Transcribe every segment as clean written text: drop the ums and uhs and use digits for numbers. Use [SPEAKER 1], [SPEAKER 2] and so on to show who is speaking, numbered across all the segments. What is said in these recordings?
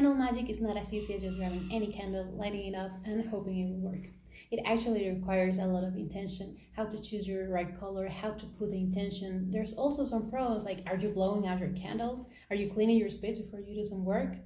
[SPEAKER 1] Candle magic is not as easy as just grabbing any candle, lighting it up, and hoping it will work. It actually requires a lot of intention, how to choose your right color, how to put the intention. There's also some pros, like are you blowing out your candles? Are you cleaning your space before you do some work?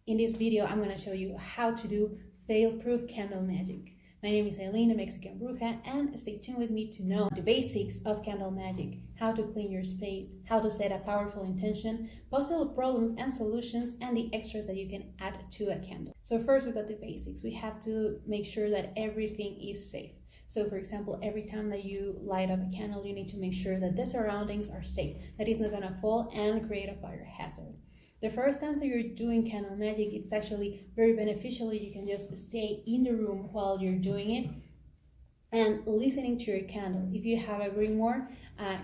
[SPEAKER 1] In this video, I'm going to show you how to do fail-proof candle magic. My name is Mexican Bruja, and stay tuned with me to know the basics of candle magic, how to clean your space, how to set a powerful intention, possible problems and solutions, and the extras that you can add to a candle. So first we got the basics. We have to make sure that everything is safe. So for example, every time that you light up a candle, you need to make sure that the surroundings are safe, that it's not going to fall and create a fire hazard. The first time that you're doing candle magic, it's actually very beneficial. You can just stay in the room while you're doing it and listening to your candle. If you have a grimoire,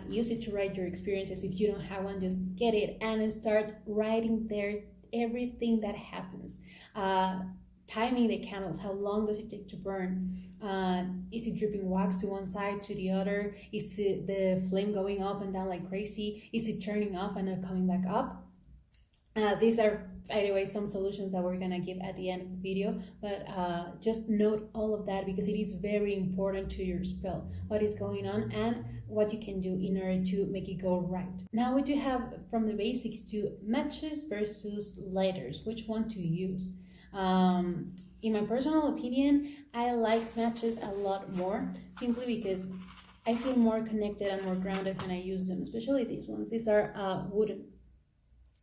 [SPEAKER 1] use it to write your experiences. If you don't have one, just get it and start writing there everything that happens. Timing the candles, how long does it take to burn? Is it dripping wax to one side, to the other? Is it the flame going up and down like crazy? Is it turning off and not coming back up? These are, by the way, some solutions that we're gonna give at the end of the video, but just note all of that because it is very important to your spell, what is going on and what you can do in order to make it go right. Now we do have from the basics to matches versus lighters, which one to use. In my personal opinion, I like matches a lot more, simply because I feel more connected and more grounded when I use them, especially these ones. These are wooden.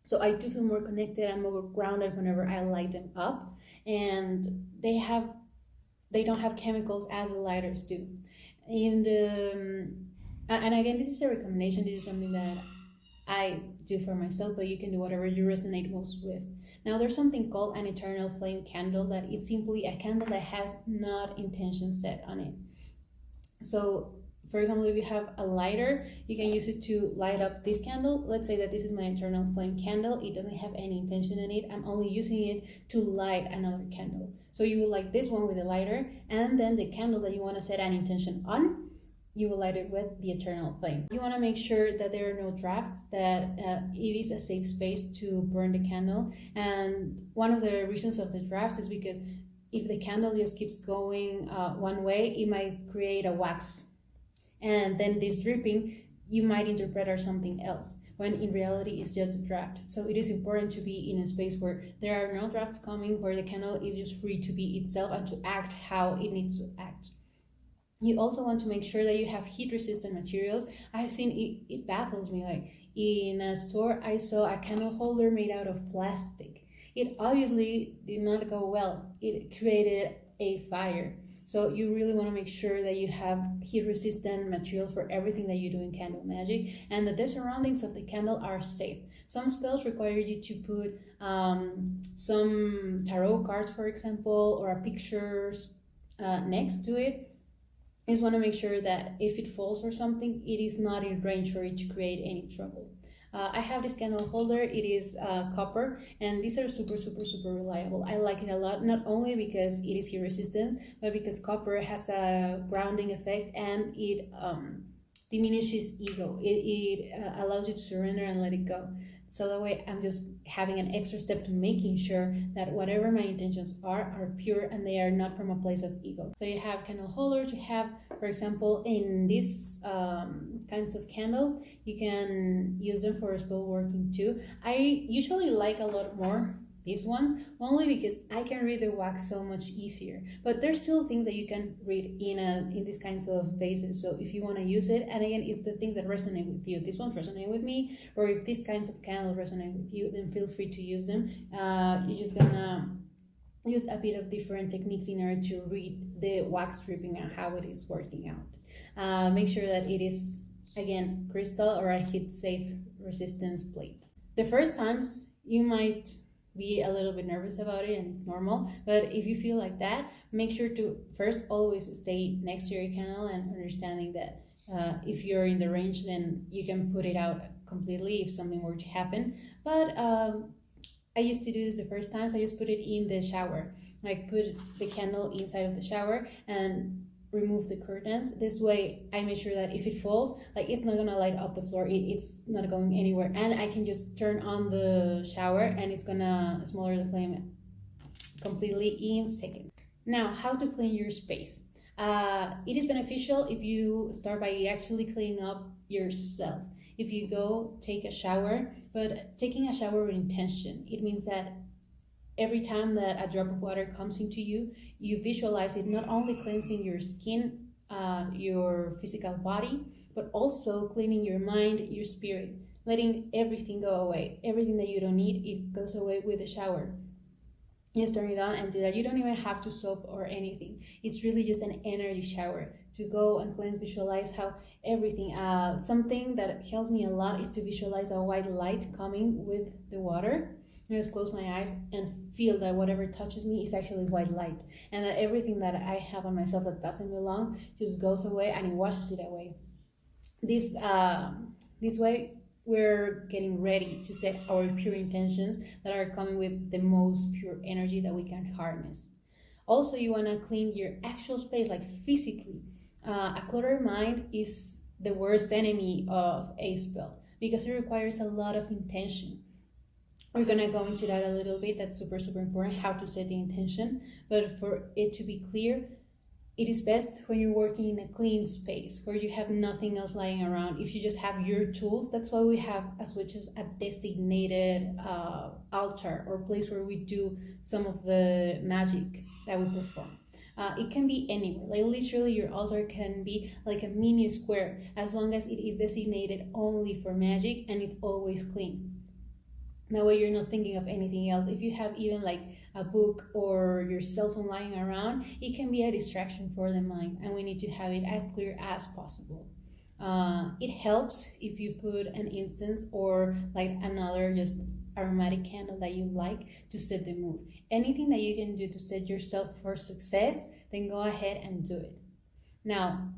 [SPEAKER 1] So I do feel more connected and more grounded whenever I light them up, and they don't have chemicals as the lighters do. And again, this is a recommendation. This is something that I do for myself, but you can do whatever you resonate most with. Now there's something called an eternal flame candle that is simply a candle that has not intention set on it. So for example, if you have a lighter, you can use it to light up this candle. Let's say that this is my eternal flame candle. It doesn't have any intention in it. I'm only using it to light another candle. So you will light this one with a lighter, and then the candle that you want to set an intention on, you will light it with the eternal flame. You want to make sure that there are no drafts, that it is a safe space to burn the candle. And one of the reasons of the drafts is because if the candle just keeps going one way, it might create a wax. And then this dripping, you might interpret as something else, when in reality it's just a draft. So it is important to be in a space where there are no drafts coming, where the candle is just free to be itself and to act how it needs to act. You also want to make sure that you have heat-resistant materials. I've seen it baffles me, like in a store I saw a candle holder made out of plastic. It obviously did not go well. It created a fire. So you really want to make sure that you have heat-resistant material for everything that you do in candle magic, and that the surroundings of the candle are safe. Some spells require you to put some tarot cards, for example, or a pictures next to it. You just want to make sure that if it falls or something, it is not in range for it to create any trouble. I have this candle holder. It is copper, and these are super reliable. I like it a lot, not only because it is heat resistant, but because copper has a grounding effect and it diminishes ego. It allows you to surrender and let it go. So that way I'm just having an extra step to making sure that whatever my intentions are pure and they are not from a place of ego. So you have candle holders, you have, for example, in these kinds of candles, you can use them for spell working too. I usually like a lot more these ones, only because I can read the wax so much easier. But there's still things that you can read in these kinds of vases. So if you want to use it, and again, it's the things that resonate with you. This one's resonate with me, or if these kinds of candles resonate with you, then feel free to use them. You're just gonna use a bit of different techniques in order to read the wax dripping and how it is working out. Make sure that it is, again, crystal or a heat-safe resistance plate. The first times you might be a little bit nervous about it, and it's normal, but if you feel like that, make sure to first always stay next to your candle and understanding that if you're in the range, then you can put it out completely if something were to happen. But I used to do this the first times. I just put it in the shower, like put the candle inside of the shower and remove the curtains. This way I make sure that if it falls, like it's not gonna light up the floor, it's not going anywhere, and I can just turn on the shower and it's gonna smother the flame completely in seconds. Now, how to clean your space. It is beneficial if you start by actually cleaning up yourself. If you go take a shower, but taking a shower with intention, it means that every time that a drop of water comes into you, you visualize it not only cleansing your skin, your physical body, but also cleaning your mind, your spirit, letting everything go away. Everything that you don't need, it goes away with the shower. Just turn it on and do that. You don't even have to soap or anything. It's really just an energy shower to go and cleanse, visualize how everything. Something that helps me a lot is to visualize a white light coming with the water. I just close my eyes and feel that whatever touches me is actually white light, and that everything that I have on myself that doesn't belong just goes away and it washes it away. This way we're getting ready to set our pure intentions that are coming with the most pure energy that we can harness. Also, you want to clean your actual space, like physically. A cluttered mind is the worst enemy of a spell because it requires a lot of intention. We're gonna go into that a little bit. That's super important, how to set the intention. But for it to be clear, it is best when you're working in a clean space where you have nothing else lying around. If you just have your tools, that's why we have as witches a designated altar or place where we do some of the magic that we perform. It can be anywhere, like literally your altar can be like a mini square as long as it is designated only for magic and it's always clean. That way you're not thinking of anything else. If you have even like a book or your cell phone lying around, it can be a distraction for the mind, and we need to have it as clear as possible. It helps if you put an incense or like another just aromatic candle that you like to set the mood. Anything that you can do to set yourself for success, then go ahead and do it. Now,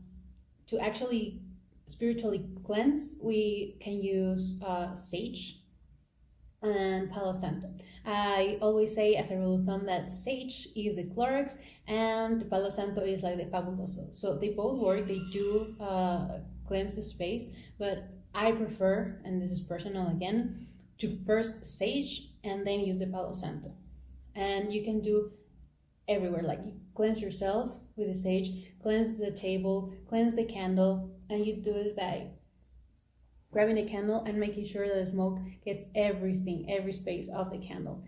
[SPEAKER 1] to actually spiritually cleanse, we can use sage and Palo Santo. I always say as a rule of thumb that sage is the Clorox and Palo Santo is like the Fabuloso. So they both work, they do cleanse the space, but I prefer, and this is personal again, to first sage and then use the Palo Santo. And you can do everywhere, like you cleanse yourself with the sage, cleanse the table, cleanse the candle, and you do it by grabbing the candle and making sure that the smoke gets everything, every space of the candle.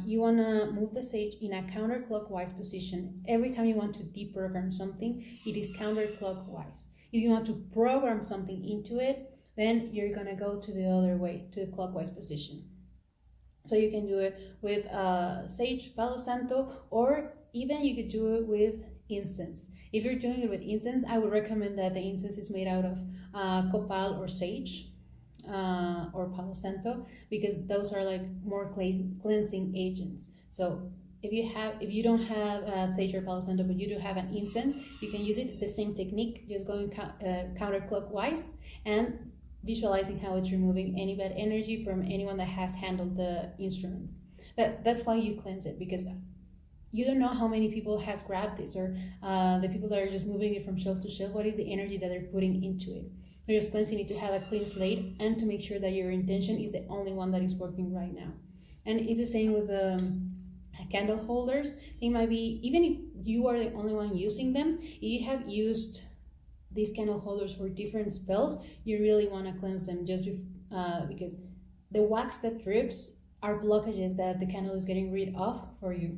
[SPEAKER 1] You want to move the sage in a counterclockwise position. Every time you want to deprogram something, it is counterclockwise. If you want to program something into it, then you're going to go to the other way, to the clockwise position. So you can do it with sage, Palo Santo, or even you could do it with incense. If you're doing it with incense, I would recommend that the incense is made out of copal or sage or Palo Santo, because those are like more cleansing agents. So if you don't have sage or Palo Santo, but you do have an incense, you can use it the same technique, just going counterclockwise and visualizing how it's removing any bad energy from anyone that has handled the instruments. That's why you cleanse it, because you don't know how many people has grabbed this, or the people that are just moving it from shelf to shelf, what is the energy that they're putting into it. You're just cleansing it to have a clean slate and to make sure that your intention is the only one that is working right now. And it's the same with candle holders. They might be, even if you are the only one using them, if you have used these candle holders for different spells, you really want to cleanse them just because the wax that drips are blockages that the candle is getting rid of for you.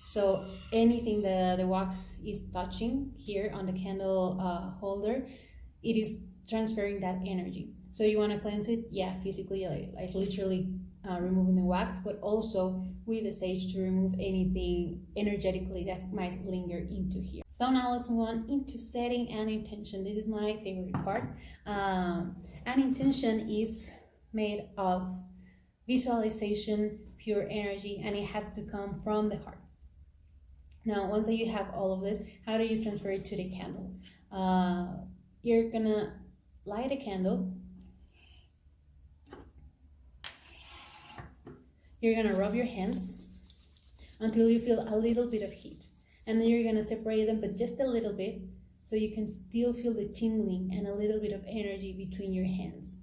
[SPEAKER 1] So anything that the wax is touching here on the candle holder, it is transferring that energy. So you want to cleanse it, physically, like literally removing the wax, but also with the sage to remove anything energetically that might linger into here. So now let's move on into setting an intention. This is my favorite part. An intention is made of visualization, pure energy, and it has to come from the heart. Now, once that you have all of this, how do you transfer it to the candle? You're gonna light a candle. You're gonna rub your hands until you feel a little bit of heat. And then you're gonna separate them, but just a little bit, so you can still feel the tingling and a little bit of energy between your hands.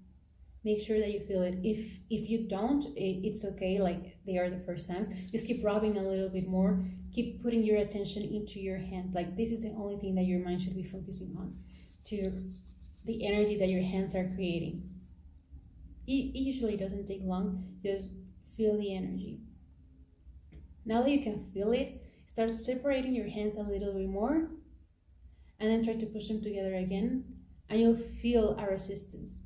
[SPEAKER 1] Make sure that you feel it. If you don't, it's okay, like they are the first times. Just keep rubbing a little bit more. Keep putting your attention into your hand. Like this is the only thing that your mind should be focusing on, to the energy that your hands are creating. It usually doesn't take long. Just feel the energy. Now that you can feel it, start separating your hands a little bit more, and then try to push them together again, and you'll feel a resistance.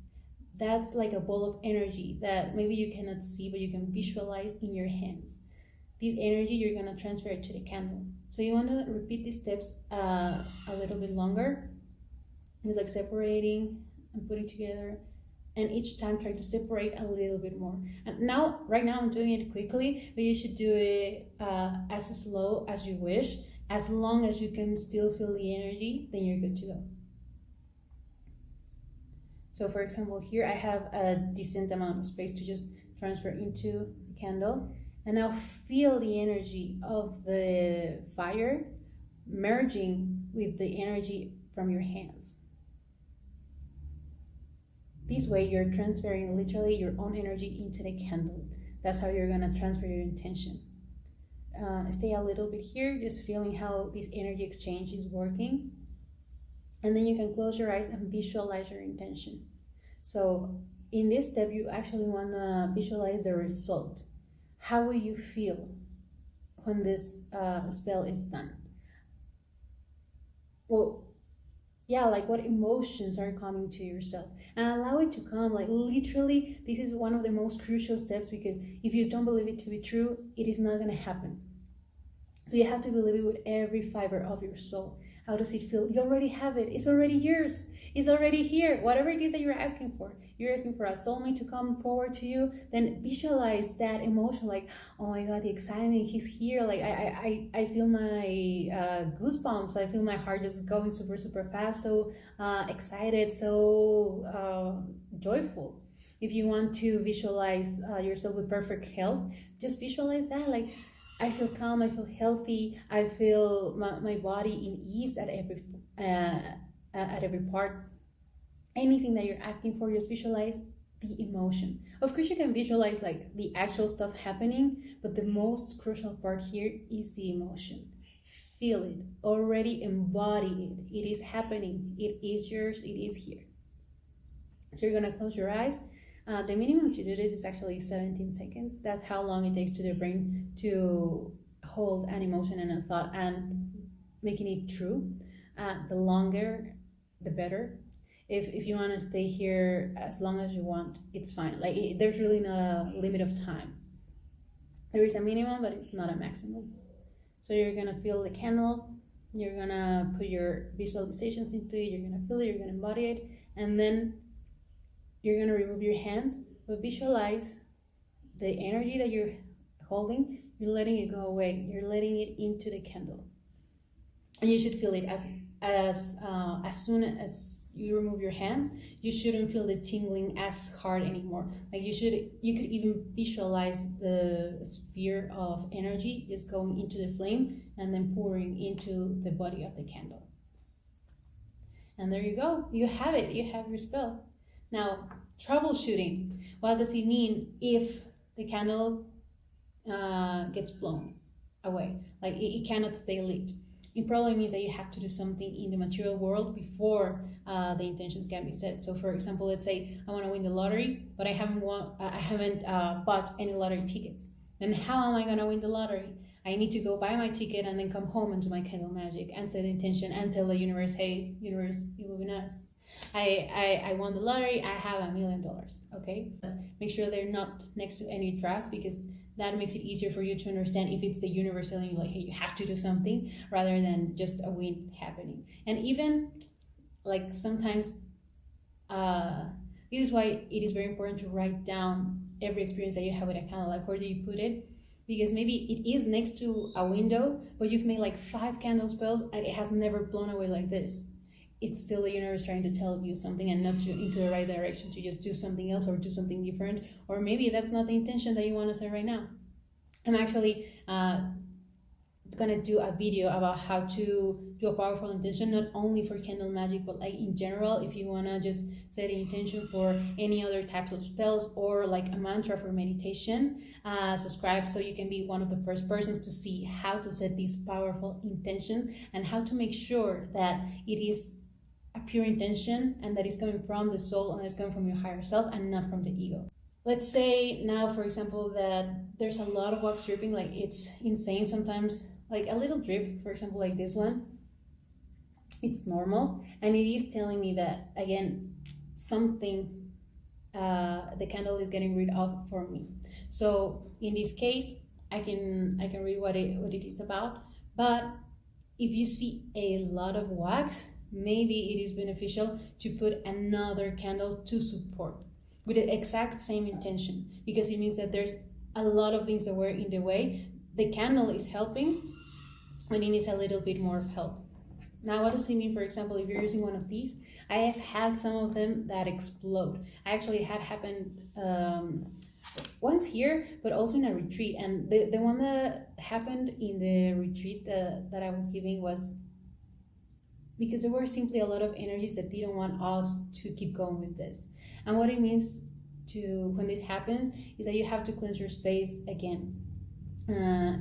[SPEAKER 1] That's like a ball of energy that maybe you cannot see, but you can visualize in your hands. This energy, you're gonna transfer it to the candle. So you want to repeat these steps a little bit longer. It's like separating and putting together, and each time try to separate a little bit more. And now, right now I'm doing it quickly, but you should do it as slow as you wish. As long as you can still feel the energy, then you're good to go. So for example, here I have a decent amount of space to just transfer into the candle. And now feel the energy of the fire merging with the energy from your hands. This way you're transferring literally your own energy into the candle. That's how you're gonna transfer your intention. Stay a little bit here, just feeling how this energy exchange is working. And then you can close your eyes and visualize your intention. So in this step, you actually want to visualize the result. How will you feel when this spell is done? Well, yeah, like what emotions are coming to yourself, and allow it to come. Like literally, this is one of the most crucial steps, because if you don't believe it to be true, it is not going to happen. So you have to believe it with every fiber of your soul. How does it feel? You already have it. It's already yours. It's already here. Whatever it is that you're asking for. You're asking for a soulmate to come forward to you. Then visualize that emotion, like, oh my God, the excitement, he's here. Like I feel my goosebumps. I feel my heart just going super, super fast. So excited, so joyful. If you want to visualize yourself with perfect health, just visualize that. Like, I feel calm, I feel healthy, I feel my body in ease at every part. Anything that you're asking for, just visualize the emotion. Of course, you can visualize like the actual stuff happening, but the most crucial part here is the emotion. Feel it, already embody it. It is happening, it is yours, it is here. So you're gonna close your eyes. The minimum to do this is actually 17 seconds. That's how long it takes to the brain to hold an emotion and a thought and making it true. The longer, the better. If you want to stay here as long as you want, it's fine. Like there's really not a limit of time. There is a minimum, but it's not a maximum. So you're gonna feel the candle. You're gonna put your visualizations into it. You're gonna feel it. You're gonna embody it, and then you're going to remove your hands, but visualize the energy that you're holding. You're letting it go away. You're letting it into the candle. And you should feel it as soon as you remove your hands. You shouldn't feel the tingling as hard anymore. Like you could even visualize the sphere of energy just going into the flame and then pouring into the body of the candle. And there you go. You have it. You have your spell. Now, troubleshooting. What does it mean if the candle gets blown away? Like it cannot stay lit. It probably means that you have to do something in the material world before the intentions can be set. So, for example, let's say I want to win the lottery, but I haven't bought any lottery tickets. Then how am I going to win the lottery? I need to go buy my ticket and then come home and do my candle magic and set the intention and tell the universe, hey, universe, illuminate. I won the lottery, I have $1 million, okay? Make sure they're not next to any drafts, because that makes it easier for you to understand if it's the universe telling you like, hey, you have to do something, rather than just a win happening. And even like sometimes, this is why it is very important to write down every experience that you have with a candle. Like, where do you put it? Because maybe it is next to a window, but you've made like 5 candle spells and it has never blown away like this. It's still the universe trying to tell you something and nudge you into the right direction to just do something else or do something different. Or maybe that's not the intention that you want to say right now. I'm actually gonna do a video about how to do a powerful intention, not only for candle magic, but like in general. If you wanna just set an intention for any other types of spells or like a mantra for meditation, subscribe so you can be one of the first persons to see how to set these powerful intentions and how to make sure that it is a pure intention and that it's coming from the soul and it's coming from your higher self and not from the ego. Let's say now, for example, that there's a lot of wax dripping, like it's insane sometimes, like a little drip, for example, like this one. It's normal, and it is telling me that, again, something, the candle is getting rid of for me. So in this case, I can read what it is about. But if you see a lot of wax, maybe it is beneficial to put another candle to support with the exact same intention, because it means that there's a lot of things that were in the way. The candle is helping, and it needs a little bit more of help. Now, what does it mean? For example, if you're using one of these, I have had some of them that explode. I actually had happened once here, but also in a retreat. And the one that happened in the retreat that I was giving was because there were simply a lot of energies that didn't want us to keep going with this. And what it means to when this happens is that you have to cleanse your space again.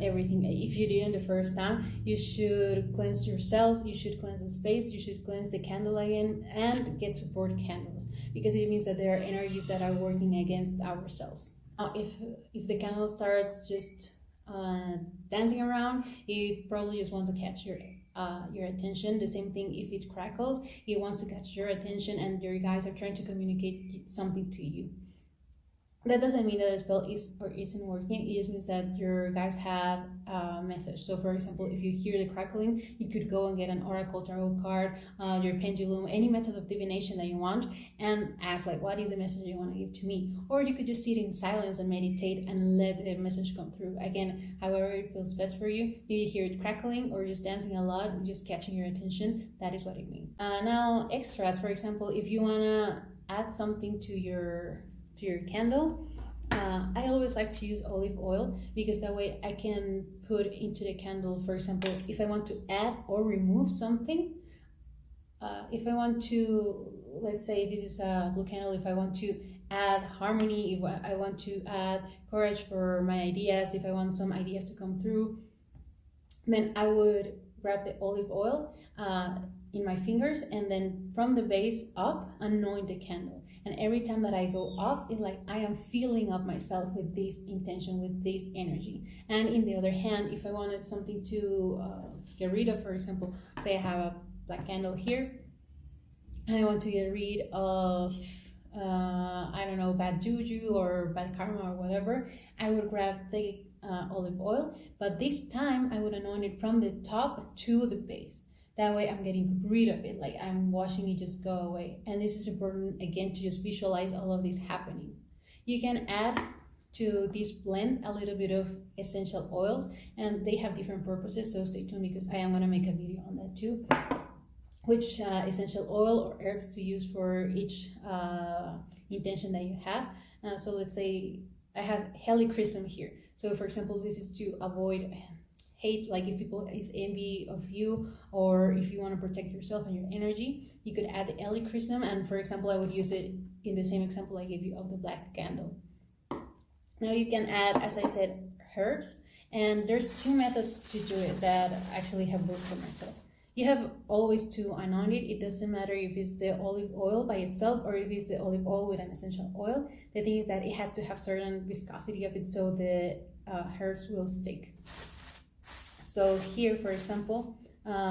[SPEAKER 1] Everything. If you didn't the first time, you should cleanse yourself, you should cleanse the space, you should cleanse the candle again, and get support candles, because it means that there are energies that are working against ourselves. If the candle starts just dancing around, it probably just wants to catch your attention. The same thing if it crackles, it wants to catch your attention, and your guides are trying to communicate something to you. That doesn't mean that the spell is or isn't working. It just means that your guides have a message. So for example, if you hear the crackling, you could go and get an oracle tarot card, your pendulum, any method of divination that you want, and ask like, what is the message you want to give to me? Or you could just sit in silence and meditate and let the message come through. Again, however it feels best for you. If you hear it crackling or just dancing a lot, just catching your attention, that is what it means. Now extras, for example, if you want to add something to your candle, I always like to use olive oil, because that way I can put into the candle, for example, if I want to add or remove something. If I want to, let's say this is a blue candle, if I want to add harmony, if I want to add courage for my ideas, if I want some ideas to come through, then I would grab the olive oil in my fingers, and then from the base up, anoint the candle. And every time that I go up, it's like I am filling up myself with this intention, with this energy. And in the other hand, if I wanted something to get rid of, for example, say I have a black candle here, and I want to get rid of, I don't know, bad juju or bad karma or whatever, I would grab the olive oil, but this time I would anoint it from the top to the base. That way I'm getting rid of it, like I'm watching it just go away. And this is important, again, to just visualize all of this happening. You can add to this blend a little bit of essential oils, and they have different purposes, so stay tuned because I am going to make a video on that too. Which essential oil or herbs to use for each intention that you have. So let's say I have helichrysum here. So for example, this is to avoid hate, like if people is envy of you, or if you want to protect yourself and your energy, you could add the helichrysum. And for example, I would use it in the same example I gave you of the black candle. Now you can add, as I said, herbs, and there's two methods to do it that actually have worked for myself. You have always to anoint it. It doesn't matter if it's the olive oil by itself or if it's the olive oil with an essential oil. The thing is that it has to have certain viscosity of it so the herbs will stick. So here, for example,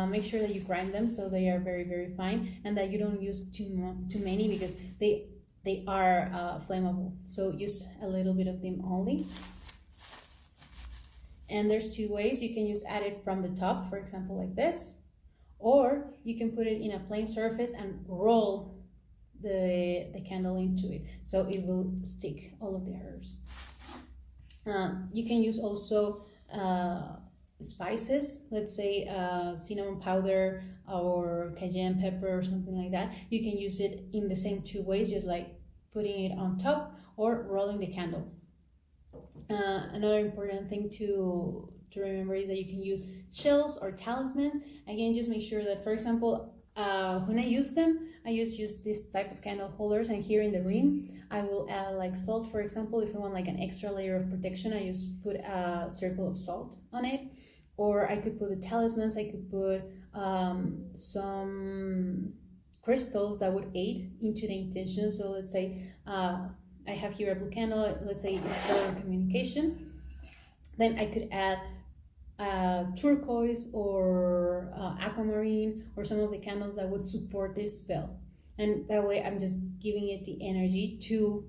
[SPEAKER 1] make sure that you grind them so they are very, very fine, and that you don't use too many because they are flammable. So use a little bit of them only. And there's two ways. You can just add it from the top, for example, like this, or you can put it in a plain surface and roll the candle into it, so it will stick all of the herbs. You can use also spices, let's say cinnamon powder or cayenne pepper or something like that. You can use it in the same two ways, just like putting it on top or rolling the candle. Another important thing to remember is that you can use shells or talismans. Again, just make sure that, for example, when I use them, I use this type of candle holders, and here in the rim I will add like salt, for example. If I want like an extra layer of protection, I just put a circle of salt on it. Or I could put the talismans, I could put some crystals that would aid into the intention. So let's say I have here a blue candle, let's say it's for communication. Then I could add turquoise or aquamarine, or some of the candles that would support this spell. And that way I'm just giving it the energy to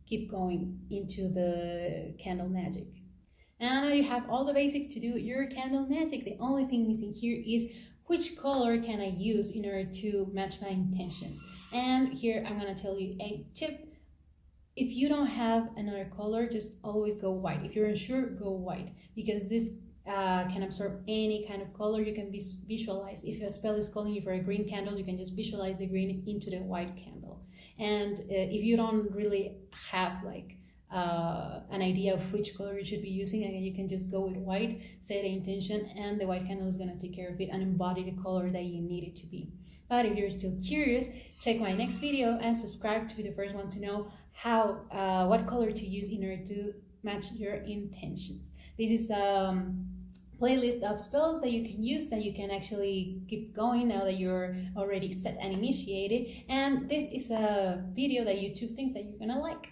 [SPEAKER 1] keep going into the candle magic. And now you have all the basics to do your candle magic. The only thing missing here is which color can I use in order to match my intentions. And here I'm going to tell you a tip. If you don't have another color, just always go white. If you're unsure, go white, because this can absorb any kind of color. You can visualize. If a spell is calling you for a green candle, you can just visualize the green into the white candle. And if you don't really have like an idea of which color you should be using, again, you can just go with white, set the intention, and the white candle is going to take care of it and embody the color that you need it to be. But if you're still curious, check my next video and subscribe to be the first one to know how what color to use in order to match your intentions. This is playlist of spells that you can use, that you can actually keep going now that you're already set and initiated. And this is a video that YouTube thinks that you're gonna like.